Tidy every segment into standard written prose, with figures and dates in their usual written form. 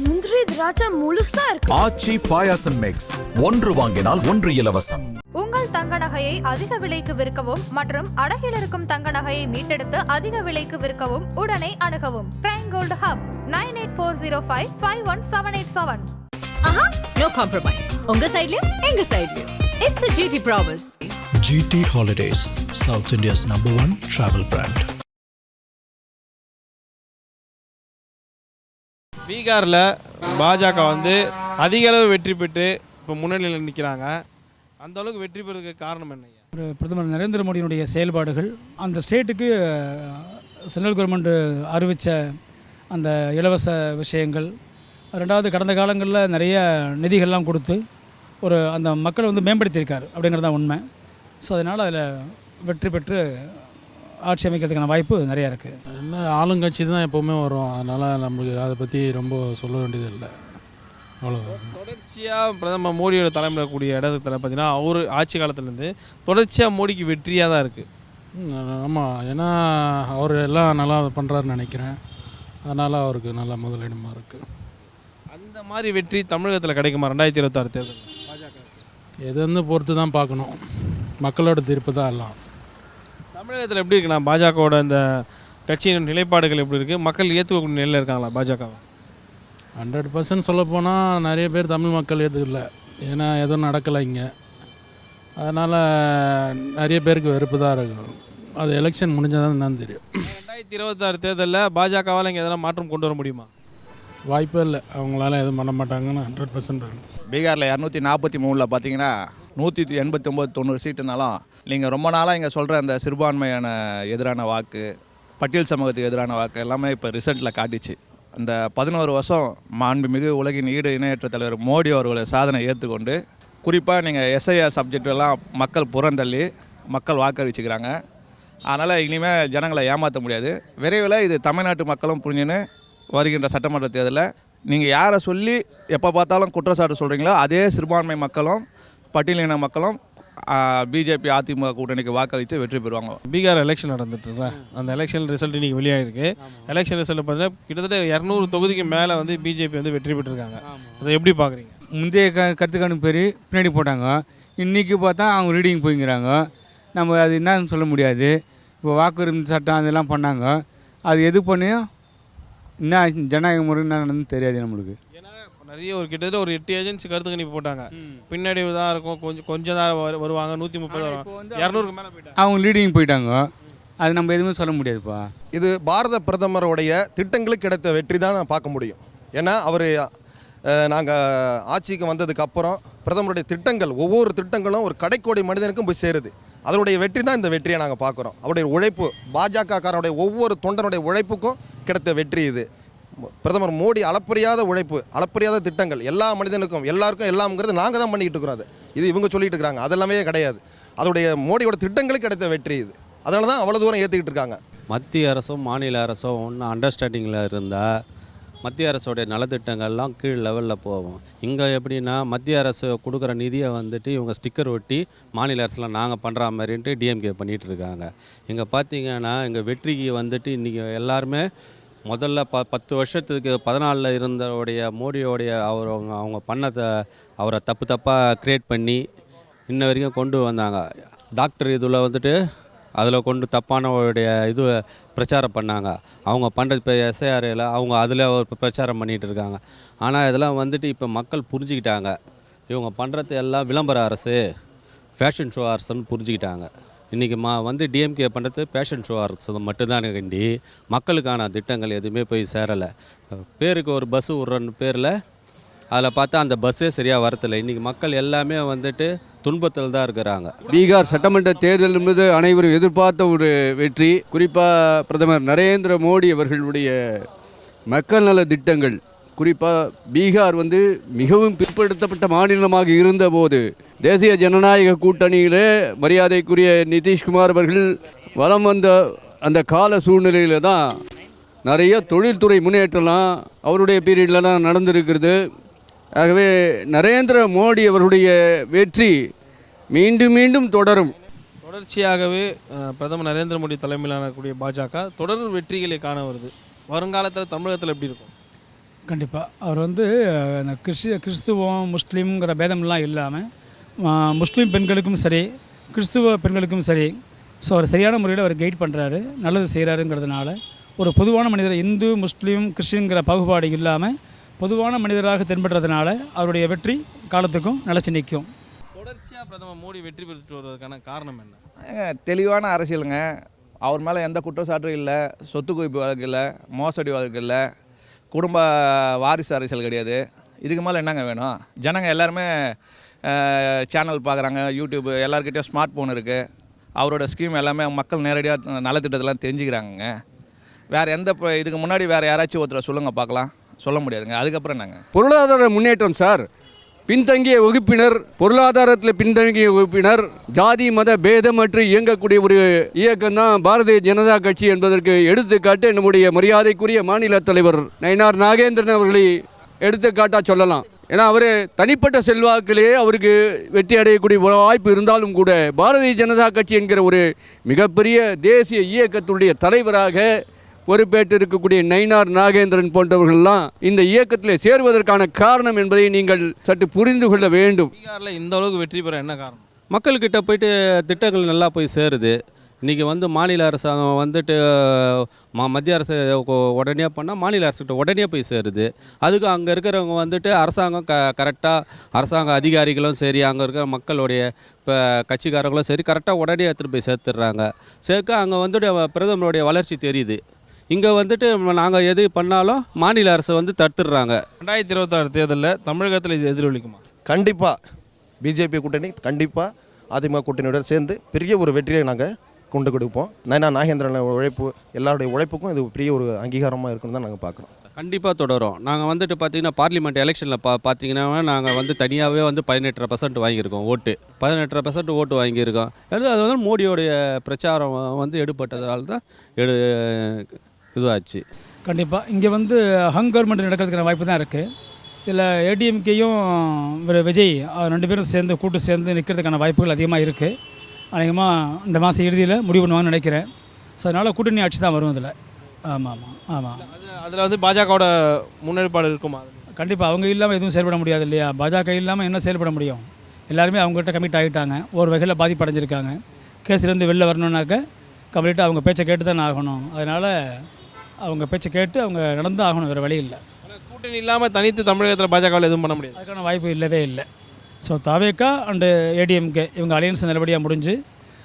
முந்திரி திராட்சை முழுசா இருக்கு. ஆச்சி பாயாசம் மிக்ஸ், ஒன்று வாங்கினால் ஒன்று இலவசம். உங்கள் தங்க நகையை அதிக விலைக்கு விற்கவும் மற்றும் அடகில் இருக்கும் தங்க நகையை மீட்டெடுத்து அதிக விலைக்கு விற்கவும் உடனே அணுகவும் prime gold hub 9840551787. No compromise. உங்க சைடுலயும் எங்க சைடுலயும். It's a GT promise. GT Holidays, South India's #1 travel brand. பீகாரில் பாஜக வந்து அதிக அளவு வெற்றி பெற்று இப்போ முன்னணியில் நிற்கிறாங்க. அந்த அளவுக்கு வெற்றி பெறுவதற்கு காரணம் என்ன? பிரதமர் நரேந்திர மோடியினுடைய செயல்பாடுகள், அந்த ஸ்டேட்டுக்கு சென்ட்ரல் கவர்மெண்ட் அறிவித்த அந்த இலவச விஷயங்கள், ரெண்டாவது கடந்த காலங்களில் நிறைய நிதிகள்லாம் கொடுத்து அந்த மக்களை வந்து மேம்படுத்தியிருக்கார் அப்படிங்கிறது தான் உண்மை. ஸோ அதனால் அதில் வெற்றி பெற்று ஆட்சி அமைக்கிறதுக்கான வாய்ப்பு நிறையா இருக்குது. என்ன ஆளுங்கட்சி தான் எப்போவுமே வரும், அதனால் நம்மளுக்கு அதை பற்றி ரொம்ப சொல்ல வேண்டியது இல்லை. அவ்வளோதான். தொடர்ச்சியாக பிரதமர் மோடியோட தலைமையில் இருக்கக்கூடிய இடத்துல பார்த்தீங்கன்னா அவர் ஆட்சி காலத்துலேருந்து தொடர்ச்சியாக மோடிக்கு வெற்றியாக தான் இருக்குது. ஆமாம், ஏன்னா அவர் எல்லாம் நல்லா பண்ணுறாருன்னு நினைக்கிறேன். அதனால் அவருக்கு நல்ல முதலிடமாக இருக்குது. அந்த மாதிரி வெற்றி தமிழகத்தில் கிடைக்குமா 2026 தேர்தல்? பாஜக எது வந்து பொறுத்து தான் பார்க்கணும், மக்களோட தீர்ப்பு தான் எல்லாம். தமிழகத்தில் எப்படி இருக்குண்ணா பாஜகவோட இந்த கட்சியின் நிலைப்பாடுகள் எப்படி இருக்குது? மக்கள் ஏற்றுக்கக்கூடிய நிலையில் இருக்காங்களா பாஜகவை? 100% சொல்லப்போனால் நிறைய பேர் தமிழ் மக்கள் ஏற்றுக்கல, ஏன்னா எதுவும் நடக்கலை இங்கே. அதனால் நிறைய பேருக்கு வெறுப்பு தான் இருக்கும். அது எலெக்ஷன் முடிஞ்சதான் தான் தெரியும். 2026 தேர்தலில் பாஜகவால் இங்கே எதனா மாற்றம் கொண்டு வர முடியுமா? வாய்ப்பே இல்லை, அவங்களால எதுவும் பண்ண மாட்டாங்கன்னு 100% இருக்கும். பீகாரில் 243 பார்த்தீங்கன்னா 189-90 சீட்டு இருந்தாலும் நீங்கள் ரொம்ப நாளாக இங்கே சொல்கிற அந்த சிறுபான்மையான எதிரான வாக்கு, பட்டியல் சமூகத்துக்கு எதிரான வாக்கு எல்லாமே இப்போ ரிசல்ட்டில் காட்டிச்சு. அந்த 11 வருஷம் மாண்புமிகு உலகின் ஈடு இணையற்ற தலைவர் மோடி அவர்களை சாதனை ஏற்றுக்கொண்டு, குறிப்பாக நீங்கள் எஸ்ஐஆர் சப்ஜெக்டெல்லாம் மக்கள் புறந்தள்ளி மக்கள் வாக்களிச்சுக்கிறாங்க. அதனால் இனிமேல் ஜனங்களை ஏமாற்ற முடியாது. விரைவில் இது தமிழ்நாட்டு மக்களும் புரிஞ்சுன்னு வருகின்ற சட்டமன்ற தேர்தலில் நீங்கள் யாரை சொல்லி எப்போ பார்த்தாலும் குற்றச்சாட்டு சொல்கிறீங்களோ அதே சிறுபான்மை மக்களும் பட்டியலின மக்களும் பிஜேபி அதிமுக கூட்டணிக்கு வாக்களித்து வெற்றி பெறுவாங்க. பீகார் எலெக்ஷன் நடந்துட்டுருக்கா, அந்த எலெக்ஷன் ரிசல்ட் இன்றைக்கி வெளியாகிருக்கு. எலெக்ஷன் ரிசல்ட் பார்த்தீங்கன்னா கிட்டத்தட்ட 200 தொகுதிக்கு மேலே வந்து பிஜேபி வந்து வெற்றி பெற்றிருக்காங்க. அதை எப்படி பார்க்குறீங்க? முந்தைய கருத்து கணிப்பு பின்னாடி போட்டாங்க, இன்றைக்கி பார்த்தா அவங்க ரீடிங் போய்ங்கிறாங்க. நம்ம அது என்னன்னு சொல்ல முடியாது. இப்போ வாக்குரிமை சட்டம் அதெல்லாம் பண்ணாங்க, அது எது பண்ணியும் என்ன ஜனநாயக முறை என்ன நடந்துன்னு தெரியாது நம்மளுக்கு. ஏன்னா நிறைய கிட்டத்தட்ட ஒரு 8 ஏஜென்சி கருத்து கணிப்பு போட்டாங்க. பின்னாடி தான் இருக்கும், கொஞ்சம் தான் வருவாங்க, 130 200க்கு மேலே போயிட்டாங்க. அவங்க லீடிங் போயிட்டாங்க, அது நம்ம எதுவுமே சொல்ல முடியாதுப்பா. இது பாரத பிரதமருடைய திட்டங்களுக்கு கிடைத்த வெற்றி தான் நான் பார்க்க முடியும். ஏன்னா அவர் நாங்கள் ஆட்சிக்கு வந்ததுக்கப்புறம் பிரதமருடைய திட்டங்கள், ஒவ்வொரு திட்டங்களும் ஒரு கடைக்கோடி மனிதனுக்கும் போய் சேருது. அதனுடைய வெற்றி தான் இந்த வெற்றியை நாங்கள் பார்க்குறோம். அவருடைய உழைப்பு, பாஜகக்காரனுடைய ஒவ்வொரு தொண்டனுடைய உழைப்புக்கும் கிடைத்த வெற்றி இது. பிரதமர் மோடி அளப்பரியாத உழைப்பு, அளப்பரியாத திட்டங்கள், எல்லா மனிதனுக்கும் எல்லாருக்கும் எல்லாம்ங்கிறது நாங்கள் தான் பண்ணிக்கிட்டு இருக்கிறோம். இது இவங்க சொல்லிட்டு இருக்கிறாங்க, அதெல்லாமே கிடையாது. அதோடைய மோடியோட திட்டங்களுக்கு கிடைத்த வெற்றி இது. அதனால தான் அவ்வளோ தூரம் ஏற்றிக்கிட்டு இருக்காங்க. மத்திய அரசும் மாநில அரசும் ஒன்று அண்டர்ஸ்டாண்டிங்கில் இருந்தால் மத்திய அரசோடைய நலத்திட்டங்கள்லாம் கீழ் லெவலில் போகும். இங்கே எப்படின்னா மத்திய அரசு கொடுக்குற நிதியை வந்துட்டு இவங்க ஸ்டிக்கர் ஒட்டி மாநில அரசில் நாங்கள் பண்ணுற மாதிரின்ட்டு டிஎம்கே பண்ணிகிட்டு இருக்காங்க. இங்கே பார்த்தீங்கன்னா எங்கள் வெற்றிக்கு வந்துட்டு இன்றைக்கி எல்லாருமே முதல்ல 10 வருஷத்துக்கு 14 இருந்தவுடைய மோடியோடைய அவங்க பண்ணதை அவரை தப்பாக க்ரியேட் பண்ணி இன்ன வரைக்கும் கொண்டு வந்தாங்க. டாக்டர் இதில் வந்துட்டு அதில் கொண்டு தப்பானவருடைய இது பிரச்சாரம் பண்ணாங்க. அவங்க பண்ணுறது இப்போ எஸ்ஐஆரில் அவங்க அதில் ஒரு பிரச்சாரம் பண்ணிகிட்டு இருக்காங்க. ஆனால் இதெல்லாம் வந்துட்டு இப்போ மக்கள் புரிஞ்சுக்கிட்டாங்க. இவங்க பண்ணுறது எல்லாம் விளம்பர அரசு, ஃபேஷன் ஷோ அரசுன்னு புரிஞ்சுக்கிட்டாங்க. இன்றைக்கி வந்து டிஎம்கே பண்ணுறது ஃபேஷன் ஷோ அரசு மட்டும்தான் கண்டி மக்களுக்கான திட்டங்கள் எதுவுமே போய் சேரலை. பேருக்கு ஒரு பஸ்ஸு விட்றன்னு பேரில் அதில் பார்த்தா அந்த பஸ்ஸே சரியாக வரதில்லை. இன்றைக்கி மக்கள் எல்லாமே வந்துட்டு துன்பத்தில் தான் இருக்கிறாங்க. பீகார் சட்டமன்ற தேர்தல் என்பது அனைவரும் எதிர்பார்த்த ஒரு வெற்றி. குறிப்பாக பிரதமர் நரேந்திர மோடி அவர்களுடைய மக்கள் நல திட்டங்கள், குறிப்பாக பீகார் மிகவும் பிற்படுத்தப்பட்ட மாநிலமாக இருந்தபோது தேசிய ஜனநாயக கூட்டணியிலே மரியாதைக்குரிய நிதிஷ்குமார் அவர்கள் வலம் வந்த அந்த கால சூழ்நிலையில் தான் நிறைய தொழில்துறை முன்னேற்றலாம் அவருடைய பீரியடில் தான் நடந்திருக்கிறது. ஆகவே நரேந்திர மோடி அவருடைய வெற்றி மீண்டும் மீண்டும் தொடரும். தொடர்ச்சியாகவே பிரதமர் நரேந்திர மோடி தலைமையிலான கூடிய பாஜக தொடர் வெற்றிகளை காண வருது. வருங்காலத்தில் தமிழகத்தில் எப்படி இருக்கும்? கண்டிப்பாக அவர் வந்து அந்த கிறிஸ்துவம் முஸ்லீம்ங்கிற பேதம்லாம் இல்லாமல் முஸ்லீம் பெண்களுக்கும் சரி கிறிஸ்துவ பெண்களுக்கும் சரி ஸோ அவர் சரியான முறையில் அவர் கைட் பண்ணுறாரு, நல்லது செய்கிறாருங்கிறதுனால ஒரு பொதுவான மனிதர் இந்து முஸ்லீம் கிறிஸ்டின்கிற பாகுபாடு இல்லாமல் பொதுவான மனிதராக தென்படுறதுனால அவருடைய வெற்றி காலத்துக்கும் நிலச்சி நிற்கும். தொடர்ச்சியாக பிரதமர் மோடி வெற்றி பெற்று வருவதற்கான காரணம் என்ன? தெளிவான அரசியலுங்க. அவர் மேலே எந்த குற்றச்சாட்டும் இல்லை, சொத்து குவிப்பு வழக்கு இல்லை, மோசடி வழக்கு இல்லை, குடும்ப வாரிசு அரசியல் கிடையாது. இதுக்கு மேலே என்னங்க வேணும்? ஜனங்க எல்லாருமே சேனல் பார்க்குறாங்க, யூடியூப், எல்லாருக்கிட்டையும் ஸ்மார்ட் ஃபோன் இருக்குது. அவரோட ஸ்கீம் எல்லாமே மக்கள் நேரடியாக நலத்திட்டத்தெல்லாம் தெரிஞ்சுக்கிறாங்க. வேறு எந்த இதுக்கு முன்னாடி வேறு யாராச்சும் ஒருத்தரை சொல்லுங்கள் பார்க்கலாம், சொல்ல முடியாதுங்க. அதுக்கப்புறம் என்னங்க பொருளாதார முன்னேற்றம் சார். பின்தங்கிய வகுப்பினர், பொருளாதாரத்தில் பின்தங்கிய வகுப்பினர், ஜாதி மத பேதமற்று இயங்கக்கூடிய ஒரு இயக்கம் தான் பாரதிய ஜனதா கட்சி என்பதற்கு எடுத்துக்காட்டு நம்முடைய மரியாதைக்குரிய மாநில தலைவர் நயினார் நாகேந்திரன் அவர்களை எடுத்துக்காட்டாக சொல்லலாம். ஏன்னா அவர் தனிப்பட்ட செல்வாக்கிலே அவருக்கு வெற்றி அடையக்கூடிய வாய்ப்பு இருந்தாலும் கூட பாரதிய ஜனதா கட்சி என்கிற ஒரு மிகப்பெரிய தேசிய இயக்கத்துடைய தலைவராக பொறுப்பேற்று இருக்கக்கூடிய நயினார் நாகேந்திரன் போன்றவர்கள்லாம் இந்த இயக்கத்தில் சேர்வதற்கான காரணம் என்பதை நீங்கள் சற்று புரிந்து கொள்ள வேண்டும். பீகாரில் இந்த அளவுக்கு வெற்றி பெற என்ன காரணம்? மக்கள்கிட்ட போயிட்டு திட்டங்கள் நல்லா போய் சேருது. இன்றைக்கி மாநில அரசாங்கம் மத்திய அரசு உடனே பண்ணால் மாநில அரசுகிட்ட உடனே போய் சேருது. அதுக்கு அங்கே இருக்கிறவங்க அரசாங்கம் கரெக்டாக அரசாங்க அதிகாரிகளும் சரி, அங்கே இருக்கிற மக்களுடைய இப்போ கட்சிக்காரங்களும் சரி கரெக்டாக உடனே எடுத்துகிட்டு போய் சேர்த்துடுறாங்க. சேர்க்க அங்கே பிரதமருடைய வளர்ச்சி தெரியுது. இங்கே நாங்கள் எது பண்ணாலும் மாநில அரசு தடுத்துடுறாங்க. 2026 தேர்தலில் தமிழகத்தில் இது எதிரொலிக்குமா? கண்டிப்பாக பிஜேபி கூட்டணி கண்டிப்பாக அதிமுக கூட்டணியுடன் சேர்ந்து பெரிய ஒரு வெற்றியை நாங்கள் கொண்டு கொடுப்போம். நயினார் நாகேந்திரன் உழைப்பு, எல்லாருடைய உழைப்புக்கும் இது பெரிய ஒரு அங்கீகாரமாக இருக்குன்னு தான் நாங்கள் பார்க்குறோம். கண்டிப்பாக தொடரும். நாங்கள் பார்த்திங்கன்னா பார்லிமெண்ட் எலெக்ஷனில் பார்த்தீங்கன்னா நாங்கள் தனியாகவே 18% வாங்கியிருக்கோம் ஓட்டு. 18% ஓட்டு வாங்கியிருக்கோம். அது மோடியோடைய பிரச்சாரம் எடுப்பட்டதால் தான் இதுவாச்சு. கண்டிப்பாக இங்கே ஹங் கவர்மெண்ட் நடக்கிறதுக்கான வாய்ப்பு தான் இருக்குது. இதில் ஏடிஎம்கேயும் விஜய் ரெண்டு பேரும் கூட்டு சேர்ந்து நிற்கிறதுக்கான வாய்ப்புகள் அதிகமாக இருக்குது. அநேகமாக இந்த மாதம் இறுதியில் முடிவு பண்ணுவாங்கன்னு நினைக்கிறேன். ஸோ அதனால் கூட்டணி ஆட்சி தான் வரும் இதில். ஆமாம் ஆமாம். அதில் பாஜகவோட முன்னெடுப்பாடு இருக்குமா? கண்டிப்பாக அவங்க இல்லாமல் எதுவும் செயல்பட முடியாது இல்லையா? பாஜக இல்லாமல் என்ன செயல்பட முடியும்? எல்லாருமே அவங்ககிட்ட கமிட் ஆகிட்டாங்க, ஒரு வகையில் பாதிப்படைஞ்சிருக்காங்க. கேஸ்லேருந்து வெளில வரணுன்னாக்க கம்ப்ளீட்டாக அவங்க பேச்சை கேட்டு தான் ஆகணும். அதனால் அவங்க பேச்சை கேட்டு அவங்க நடந்து ஆகணும், வேறு வழி இல்லை. கூட்டணி இல்லாமல் தனித்து தமிழகத்தில் பாஜகவில் எதுவும் பண்ண முடியாது, அதுக்கான வாய்ப்பு இல்லவே இல்லை. ஸோ தாவேக்கா அண்டு ஏடிஎம்கே இவங்க அலையன்ஸ் நல்லபடியாக முடிஞ்சு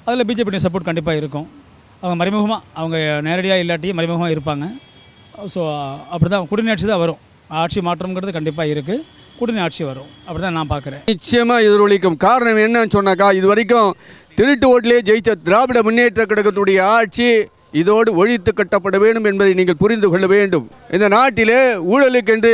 அதில் பிஜேபி சப்போர்ட் கண்டிப்பாக இருக்கும். அவங்க மறைமுகமாக, அவங்க நேரடியாக இல்லாட்டியும் மறைமுகமாக இருப்பாங்க. ஸோ அப்படி தான் கூட்டணி ஆட்சி தான் வரும். ஆட்சி மாற்றம்ங்கிறது கண்டிப்பாக இருக்குது, கூட்டணி ஆட்சி வரும், அப்படி தான் நான் பார்க்குறேன். நிச்சயமாக எதிரொலிக்கும். காரணம் என்னன்னு சொன்னாக்கா, இது வரைக்கும் திருட்டு ஓட்டிலே ஜெயித்த திராவிட முன்னேற்ற கழகத்துடைய ஆட்சி இதோடு ஒழித்து கட்டப்பட வேண்டும் என்பதை நீங்கள் புரிந்து கொள்ள வேண்டும். இந்த நாட்டிலே ஊழலுக்கென்று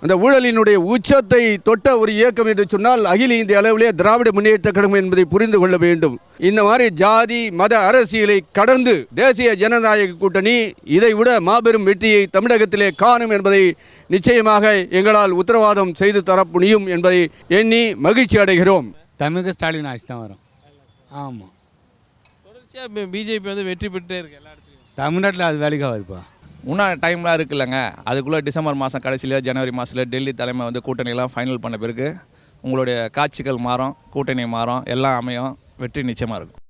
அந்த ஊழலினுடைய உச்சத்தை தொட்ட ஒரு இயக்கம் என்று சொன்னால் அகில இந்திய அளவிலே திராவிட முன்னேற்ற கழகம் என்பதை புரிந்து கொள்ள வேண்டும். இந்த மாதிரி ஜாதி மத அரசியலை கடந்து தேசிய ஜனநாயக கூட்டணி இதை விட மாபெரும் வெற்றியை தமிழகத்திலே காணும் என்பதை நிச்சயமாக எங்களால் உத்தரவாதம் செய்து தர முடியும் என்பதை எண்ணி மகிழ்ச்சி அடைகிறோம். தமிழக ஸ்டாலின் ஆட்சி தான் வரும். ஆமாம், தொடர்ச்சியாக பிஜேபி வெற்றி பெற்றே இருக்கு எல்லா இடத்துலையும். தமிழ்நாட்டில் அது வேலைக்கு ஆகுதுப்பா. இன்னும் டைம்லாம் இருக்குல்லங்க. அதுக்குள்ளே டிசம்பர் மாதம் கடைசியில் ஜனவரி மாதத்தில் டெல்லி தலைமை கூட்டணியெல்லாம் ஃபைனல் பண்ண பிறகு உங்களுடைய காட்சிகள் மாறும், கூட்டணி மாறும், எல்லாம் அமையும், வெற்றி நிச்சயமாக இருக்கும்.